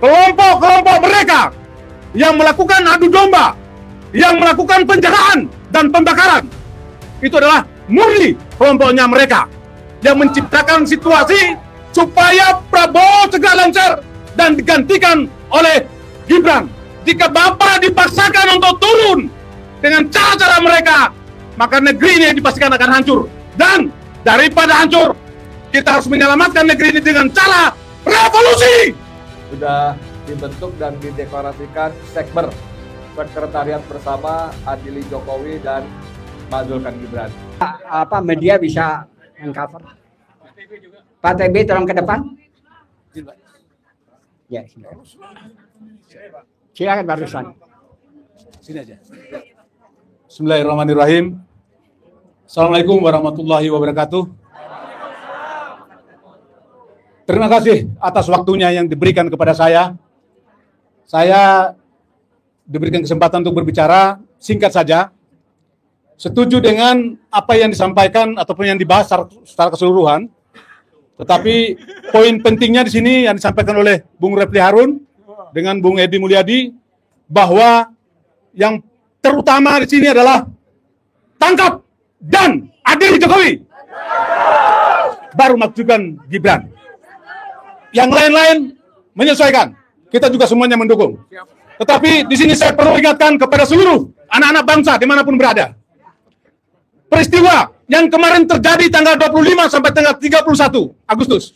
kelompok-kelompok mereka yang melakukan adu domba, yang melakukan penjarahan dan pembakaran, itu adalah murni kelompoknya mereka yang menciptakan situasi supaya Prabowo segera lancar dan digantikan oleh Gibran. Jika Bapak dipaksakan untuk turun dengan cara-cara mereka, maka negeri ini dipastikan akan hancur. Dan daripada hancur, kita harus menyelamatkan negeri ini dengan cara revolusi. Sudah dibentuk dan dideklarasikan Sekber, Sekretariat Bersama Adili Jokowi dan Mazulkan Gibran. Apa media bisa mengcover? Pak TB tolong ke depan. Ya, silakan Pak Ruslan. Sini aja. Bismillahirrahmanirrahim. Assalamualaikum warahmatullahi wabarakatuh. Terima kasih atas waktunya yang diberikan kepada saya. Saya diberikan kesempatan untuk berbicara, singkat saja. Setuju dengan apa yang disampaikan ataupun yang dibahas secara keseluruhan. Tetapi poin pentingnya di sini yang disampaikan oleh Bung Refli Harun dengan Bung Edi Mulyadi, bahwa yang terutama di sini adalah tangkap dan adili Jokowi. Baru majukan Gibran. Yang lain-lain menyesuaikan. Kita juga semuanya mendukung. Tetapi di sini saya perlu ingatkan kepada seluruh anak-anak bangsa dimanapun berada. Peristiwa yang kemarin terjadi tanggal 25 sampai tanggal 31 Agustus.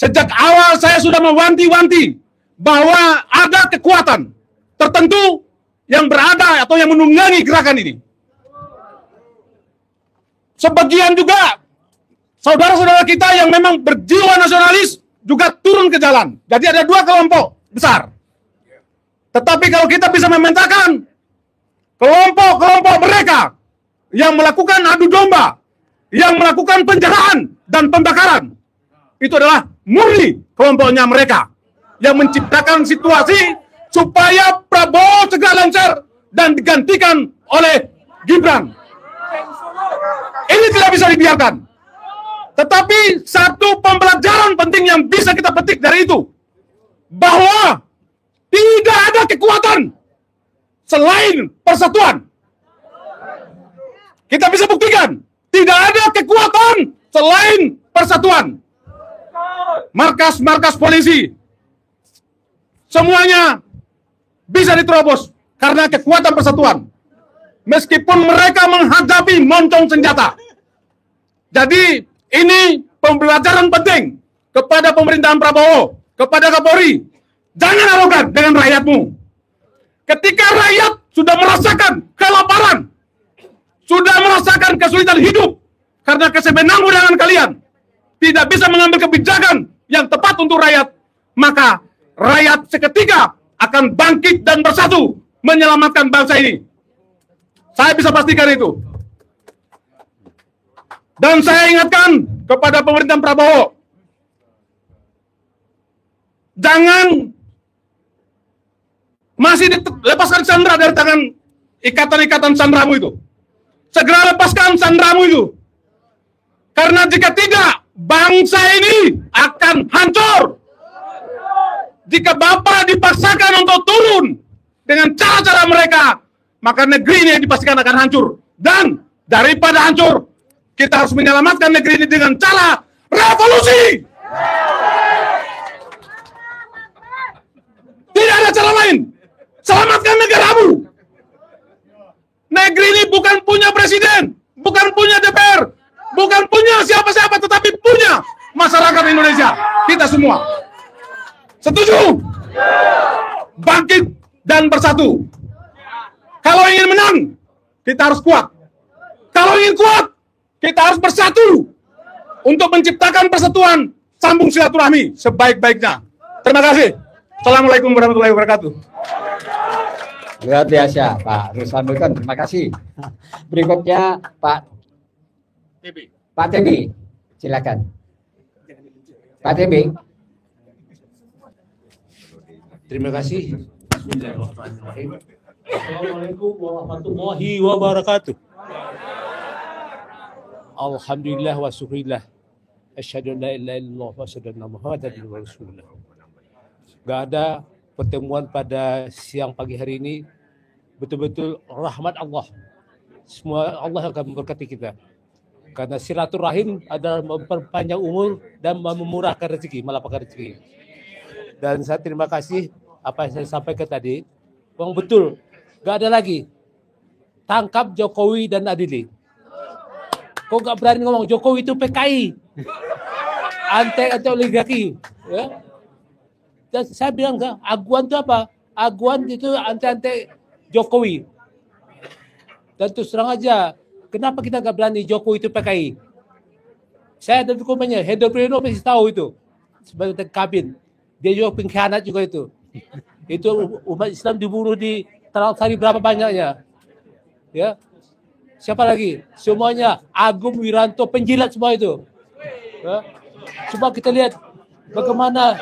Sejak awal saya sudah mewanti-wanti bahwa ada kekuatan tertentu yang berada atau yang menunggangi gerakan ini. Sebagian juga saudara-saudara kita yang memang berjiwa nasionalis juga turun ke jalan. Jadi ada dua kelompok besar. Tetapi kalau kita bisa memetakan kelompok-kelompok mereka yang melakukan adu domba, yang melakukan penjarahan dan pembakaran, itu adalah murni kelompoknya mereka yang menciptakan situasi supaya Prabowo segera lancar dan digantikan oleh Gibran. Ini tidak bisa dibiarkan. Tetapi satu pembelajaran penting yang bisa kita petik dari itu, bahwa tidak ada kekuatan selain persatuan. Kita bisa buktikan, tidak ada kekuatan selain persatuan. Markas-markas polisi, semuanya bisa diterobos karena kekuatan persatuan. Meskipun mereka menghadapi moncong senjata. Jadi ini pembelajaran penting kepada pemerintahan Prabowo, kepada Kapolri. Jangan arogan dengan rakyatmu. Ketika rakyat sudah merasakan kelaparan, sudah merasakan kesulitan hidup karena kesewenang-wenangan kalian, tidak bisa mengambil kebijakan yang tepat untuk rakyat, maka rakyat seketika akan bangkit dan bersatu menyelamatkan bangsa ini. Saya bisa pastikan itu. Dan saya ingatkan kepada pemerintahan Prabowo, jangan masih lepaskan sandera dari tangan ikatan-ikatan sandramu itu. Segera lepaskan sandramu itu. Karena jika tidak, bangsa ini akan hancur. Jika Bapak dipaksakan untuk turun dengan cara-cara mereka, maka negeri ini dipastikan akan hancur. Dan daripada hancur, kita harus menyelamatkan negeri ini dengan cara revolusi. Tidak ada cara lain. Selamatkan negaramu. Negeri ini bukan punya presiden, bukan punya DPR, bukan punya siapa-siapa, tetapi punya masyarakat Indonesia. Kita semua. Setuju? Bangkit dan bersatu. Kalau ingin menang, kita harus kuat. Kalau ingin kuat, kita harus bersatu untuk menciptakan persatuan, sambung silaturahmi sebaik-baiknya. Terima kasih. Assalamualaikum warahmatullahi wabarakatuh. Luar biasa, Pak Ruslan Buton. Terima kasih. Berikutnya Pak TB. Silakan. Pak TB. Terima kasih. Bismillahirrahmanirrahim. Assalamualaikum warahmatullahi wabarakatuh. Alhamdulillah wa syukurillah. Asyhadu an la ilaha illallah wa asyhadu anna Muhammadan rasulullah. Gak ada pertemuan pada siang pagi hari ini, betul-betul rahmat Allah. Semua Allah akan memberkati kita. Karena silaturahim adalah memperpanjang umur dan memurahkan rezeki, melapangkan rezeki. Dan saya terima kasih apa yang saya sampaikan tadi. Bang betul, gak ada lagi. Tangkap Jokowi dan adili. Kok gak berani ngomong Jokowi itu PKI, antek oligarki. Ya? Dan saya bilang aguan itu apa? Aguan itu antek Jokowi. Dan terus terang aja, kenapa kita gak berani Jokowi itu PKI? Saya ada dokumennya, Hendro Priyono pasti tahu itu sebagai kabin. Dia juga pengkhianat juga itu. Itu umat Islam dibunuh di Talang-Sari berapa banyaknya. Ya. Siapa lagi? Semuanya Agung Wiranto penjilat semua itu. Ya. Coba kita lihat bagaimana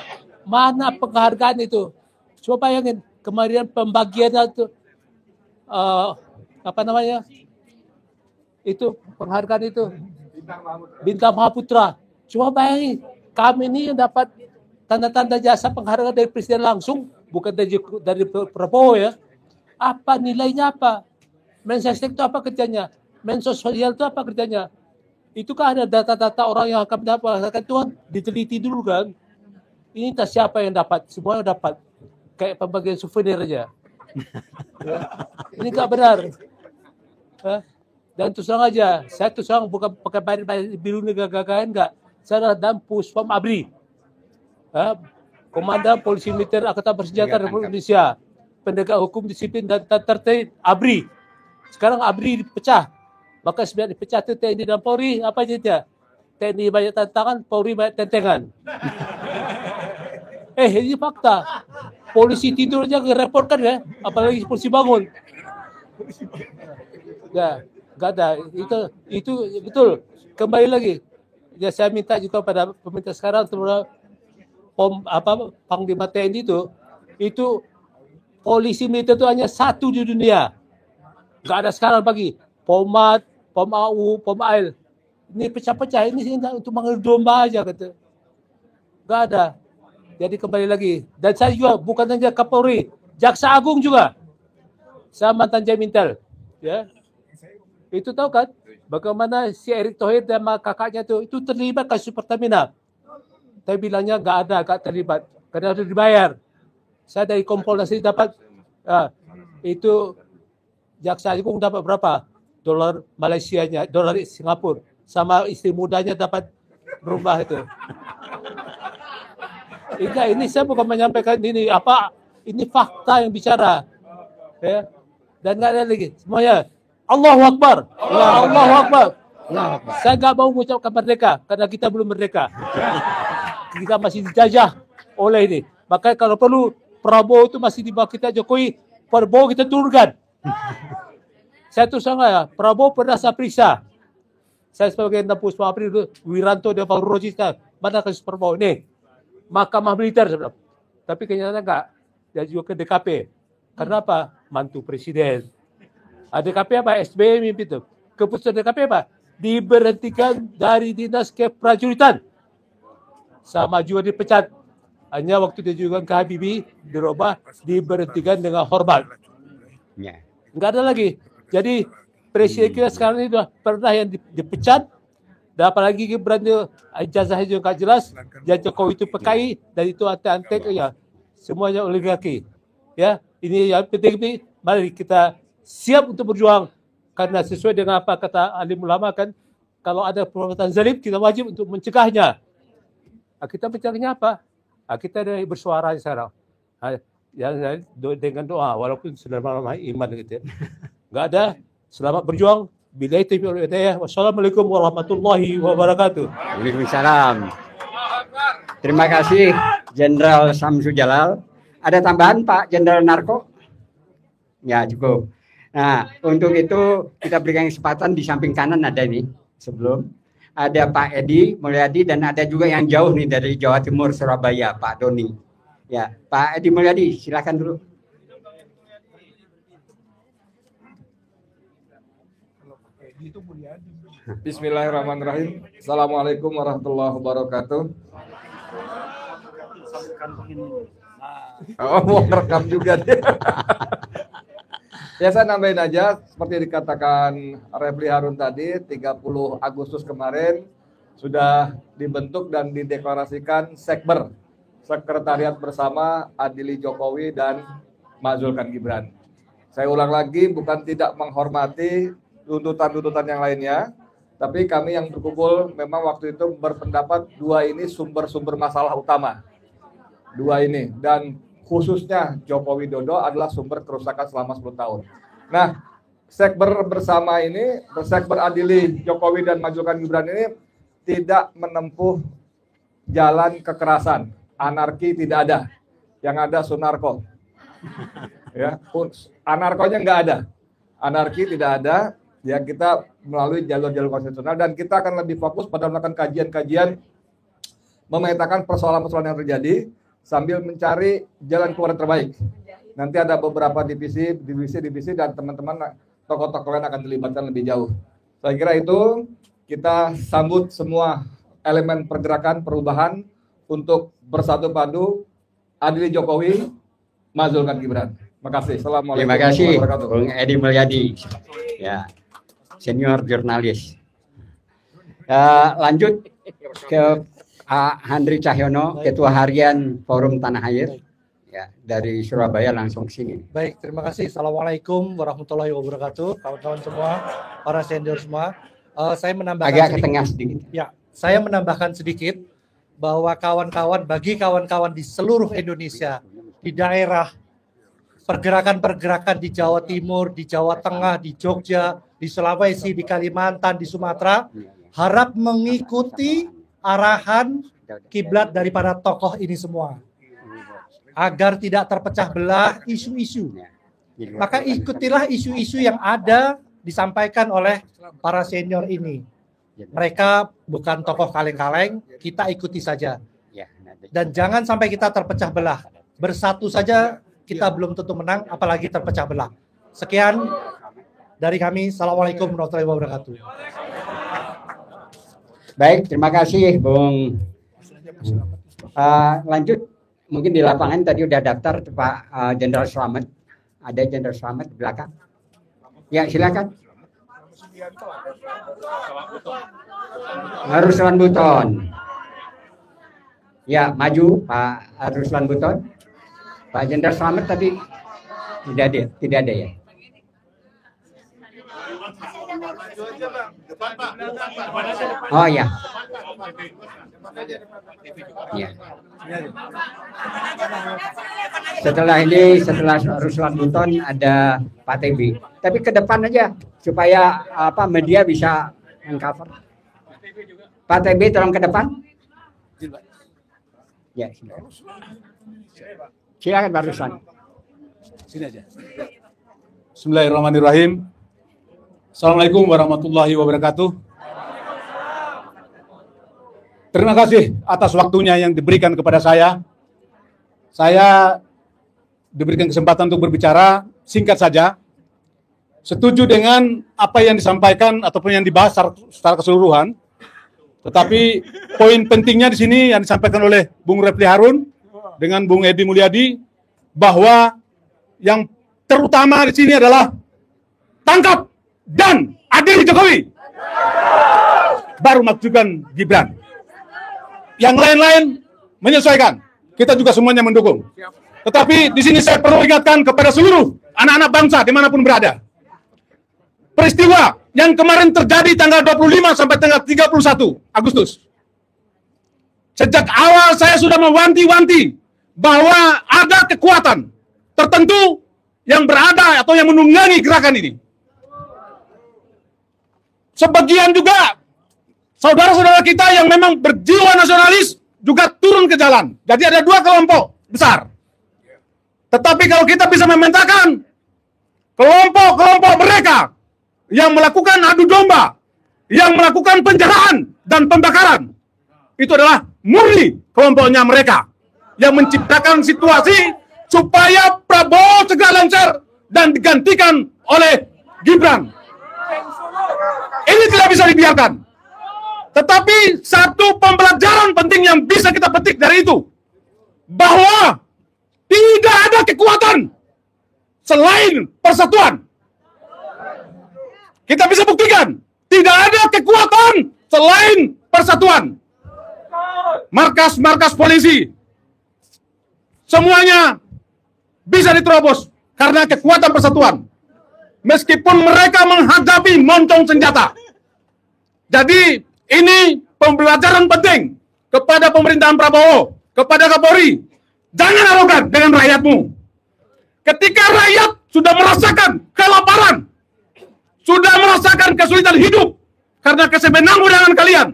mana penghargaan itu. Coba bayangin kemarin pembagian itu apa namanya? Itu penghargaan itu Bintang Mahaputra. Coba bayangin kami ini yang dapat tanda-tanda jasa penghargaan dari presiden langsung, bukan dari Prabowo ya. Apa nilainya apa? Mensesnek itu apa kerjanya? Mensos sosial itu apa kerjanya? Itu kan ada data-data orang yang akan mendapatkan itu kan diteliti dulu kan. Ini tak siapa yang dapat, semua yang dapat. Kayak pembagian souvenir aja. Ya. Ini tak benar. Ya. Dan terus terang aja, saya terus terang bukan pakai biru negara enggak. Saya dalam Puspom ABRI. Komandan Polisi Militer Angkatan Bersenjata Republik Indonesia, penegak hukum disiplin dan tertib ABRI. Sekarang ABRI dipecah, maka sebenarnya dipecah itu TNI dan Polri apa aja dia? TNI banyak tantangan, Polri banyak tentengan. Ini fakta. Polisi tidur aja nge-report kan ya, apalagi polisi bangun. Ya, nggak ada. Itu betul. Kembali lagi, ya saya minta juga pada pemerintah sekarang terutama Panglima TNI itu polisi militer itu hanya satu di dunia. Nggak ada sekarang bagi Pomat, Pom AU, Pom AIL. Ini pecah-pecah, ini untuk mengambil domba aja kata. Nggak ada. Jadi kembali lagi. Dan saya juga bukan hanya Kapolri, Jaksa Agung juga. Saya mantan Jamintel. Ya. Itu tahu kan? Bagaimana si Erick Thohir dan kakaknya itu terlibat kasus Pertamina. Tapi bilangnya nggak terlibat karena harus dibayar. Saya dari Kompolnas dapat itu Jaksa Agung dapat berapa? Dolar Malaysianya, dolar Singapura, sama istri mudanya dapat berubah itu. Ini saya bukan menyampaikan ini ini fakta yang bicara. Ya. Dan nggak ada lagi semuanya. Allahu Akbar. Allahu Akbar. Saya nggak mau mengucapkan merdeka karena kita belum merdeka. Kita masih dijajah oleh ini. Makanya kalau perlu Prabowo itu masih di bawah kita Jokowi, Prabowo kita turunkan. Saya tuh sangat Prabowo pernah saya periksa. Saya sebagai Puspom ABRI itu Wiranto dan Pak Roji mana kasus Prabowo ini? Mahkamah Militer sebenarnya. Tapi kenyataannya enggak. Dia juga ke DKP. Karena apa? Mantu presiden. DKP apa? SBY mimpi itu. Keputusan DKP apa? Diberhentikan dari dinas keprajuritan. Sama juga dipecat. Hanya waktu dia juga ke Habibie dirubah, diberhentikan dengan hormat. Enggak ada lagi. Jadi presiden kita sekarang ini sudah pernah yang dipecat, dan apalagi berani ijazahnya juga nggak jelas. Dan Jokowi itu PKI dan itu antek ya, semuanya oligarki. Ya, ini yang penting ini. Mari kita siap untuk berjuang karena sesuai dengan apa kata alim ulama kan, kalau ada perbuatan zalim kita wajib untuk mencegahnya. Kita mencegahnya apa? Kita dari bersuara sekarang. Ya, dengan doa, walaupun sudah malam iman gitu ya. Enggak ada. Selamat berjuang. Billahi taufiq wal hidayah. Wassalamualaikum warahmatullahi wabarakatuh. Waalaikumsalam. Terima kasih Jenderal Samsu Jalal. Ada tambahan Pak Jenderal Narko? Ya, cukup. Nah, untuk itu kita berikan kesempatan di samping kanan ada ini sebelum. Ada Pak Edi Mulyadi dan ada juga yang jauh nih dari Jawa Timur Surabaya, Pak Doni. Ya, Pak Edi Mulyadi, silakan dulu. Bismillahirrahmanirrahim. Assalamualaikum warahmatullahi wabarakatuh. Oh, mau rekam juga dia. Ya saya nambahin aja, seperti dikatakan Refli Harun tadi, 30 Agustus kemarin sudah dibentuk dan dideklarasikan Sekber, Sekretariat Bersama Adili Jokowi dan Mazulkan Gibran. Saya ulang lagi, bukan tidak menghormati tuntutan-tuntutan yang lainnya, tapi kami yang berkumpul memang waktu itu berpendapat dua ini sumber-sumber masalah utama. Dua ini, dan khususnya Joko Widodo adalah sumber kerusakan selama 10 tahun. Nah, Sekber bersama ini, Sekber Adili Jokowi dan Mazulkan Gibran ini tidak menempuh jalan kekerasan, anarki tidak ada, yang ada sunarko. Ya, anarkonya nggak ada, anarki tidak ada. Ya, kita melalui jalur-jalur konstitusional dan kita akan lebih fokus pada melakukan kajian-kajian, memetakan persoalan-persoalan yang terjadi sambil mencari jalan keluar terbaik. Nanti ada beberapa divisi dan teman-teman tokoh-tokoh lain akan dilibatkan lebih jauh. Saya kira itu kita sambut semua elemen pergerakan perubahan untuk bersatu padu Adili Jokowi, Mazulkan Gibran. Terima kasih. Assalamualaikum. Terima kasih, Bung Edi Mulyadi. Ya, senior jurnalis. Lanjut ke Pak Handri Cahyono, Ketua Harian Forum Tanah Air, ya, dari Surabaya langsung ke sini. Baik, terima kasih. Assalamualaikum warahmatullahi wabarakatuh, kawan-kawan semua, para senior semua. Saya menambahkan agak ke tengah sedikit. Ya, saya menambahkan sedikit bahwa bagi kawan-kawan di seluruh Indonesia, di daerah pergerakan-pergerakan di Jawa Timur, di Jawa Tengah, di Jogja, di Sulawesi, di Kalimantan, di Sumatera, harap mengikuti arahan kiblat daripada tokoh ini semua agar tidak terpecah belah isu-isu. Maka ikutilah isu-isu yang ada disampaikan oleh para senior ini. Mereka bukan tokoh kaleng-kaleng, kita ikuti saja. Dan jangan sampai kita terpecah belah. Bersatu saja kita belum tentu menang, apalagi terpecah belah. Sekian dari kami. Assalamualaikum warahmatullahi wabarakatuh. Baik, terima kasih, Bung. Lanjut, mungkin di lapangan tadi udah daftar Pak Jenderal Slamet. Ada Jenderal Slamet di belakang. Ya, silakan. Ruslan Buton. Ya, maju Pak Ruslan Buton. Pak Jenderal Slamet tadi tidak ada ya. Oh ya. Ya. Setelah Ruslan Buton ada Pak TB. Tapi ke depan aja supaya media bisa mengcover. Pak TB tolong ke depan. Ya, silakan Pak Ruslan. Sini aja. Bismillahirrahmanirrahim. Assalamualaikum warahmatullahi wabarakatuh. Terima kasih atas waktunya yang diberikan kepada saya. Saya diberikan kesempatan untuk berbicara, singkat saja. Setuju dengan apa yang disampaikan ataupun yang dibahas secara keseluruhan. Tetapi poin pentingnya di sini yang disampaikan oleh Bung Refli Harun dengan Bung Edi Mulyadi, bahwa yang terutama di sini adalah tangkap dan adili Jokowi, baru Mazulkan Gibran. Yang lain-lain menyesuaikan. Kita juga semuanya mendukung. Tetapi di sini saya perlu ingatkan kepada seluruh anak-anak bangsa dimanapun berada. Peristiwa yang kemarin terjadi tanggal 25 sampai tanggal 31 Agustus. Sejak awal saya sudah mewanti-wanti bahwa ada kekuatan tertentu yang berada atau yang menunggangi gerakan ini. Sebagian juga saudara-saudara kita yang memang berjiwa nasionalis juga turun ke jalan. Jadi ada dua kelompok besar. Tetapi kalau kita bisa memetakan kelompok-kelompok mereka yang melakukan adu domba, yang melakukan penjarahan dan pembakaran, itu adalah murni kelompoknya mereka yang menciptakan situasi supaya Prabowo segera lancar dan digantikan oleh Gibran. Ini tidak bisa dibiarkan. Tetapi satu pembelajaran penting yang bisa kita petik dari itu, bahwa Tidak ada kekuatan selain persatuan. Kita bisa buktikan, tidak ada kekuatan selain persatuan. Markas-markas polisi, semuanya bisa diterobos karena kekuatan persatuan. Meskipun mereka menghadapi moncong senjata. Jadi ini pembelajaran penting kepada pemerintahan Prabowo, kepada Kapolri. Jangan arogan dengan rakyatmu. Ketika rakyat sudah merasakan kelaparan, sudah merasakan kesulitan hidup karena kesewenang-wenangan kalian,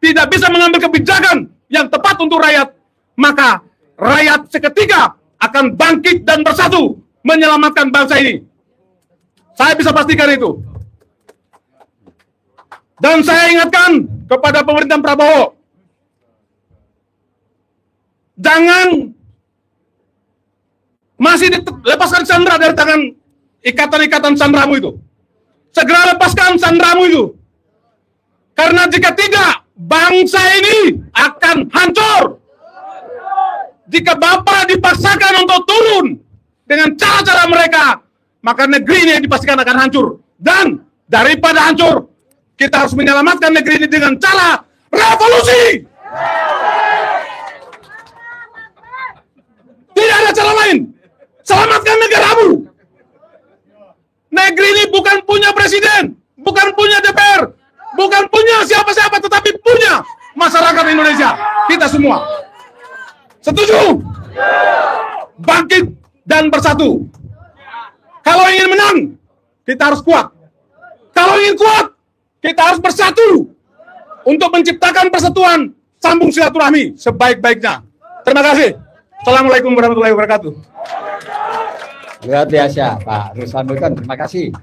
tidak bisa mengambil kebijakan yang tepat untuk rakyat, maka rakyat seketika akan bangkit dan bersatu menyelamatkan bangsa ini. Saya bisa pastikan itu. Dan saya ingatkan kepada pemerintahan Prabowo, jangan masih lepaskan sandera dari tangan ikatan-ikatan sandramu itu. Segera lepaskan sandramu itu. Karena jika tidak, bangsa ini akan hancur. Jika Bapak dipaksakan untuk turun dengan cara-cara mereka, maka negeri ini dipastikan akan hancur. Dan daripada hancur, kita harus menyelamatkan negeri ini dengan cara revolusi. Tidak ada cara lain. Selamatkan negaramu. Negeri ini bukan punya presiden, bukan punya DPR, bukan punya siapa-siapa, tetapi punya masyarakat Indonesia. Kita semua. Setuju? Bangkit dan bersatu. Kalau ingin menang, kita harus kuat. Kalau ingin kuat, kita harus bersatu untuk menciptakan persatuan, sambung silaturahmi sebaik-baiknya. Terima kasih. Assalamualaikum warahmatullahi wabarakatuh. Luar biasa, Pak Ruslan Buton. Terima kasih.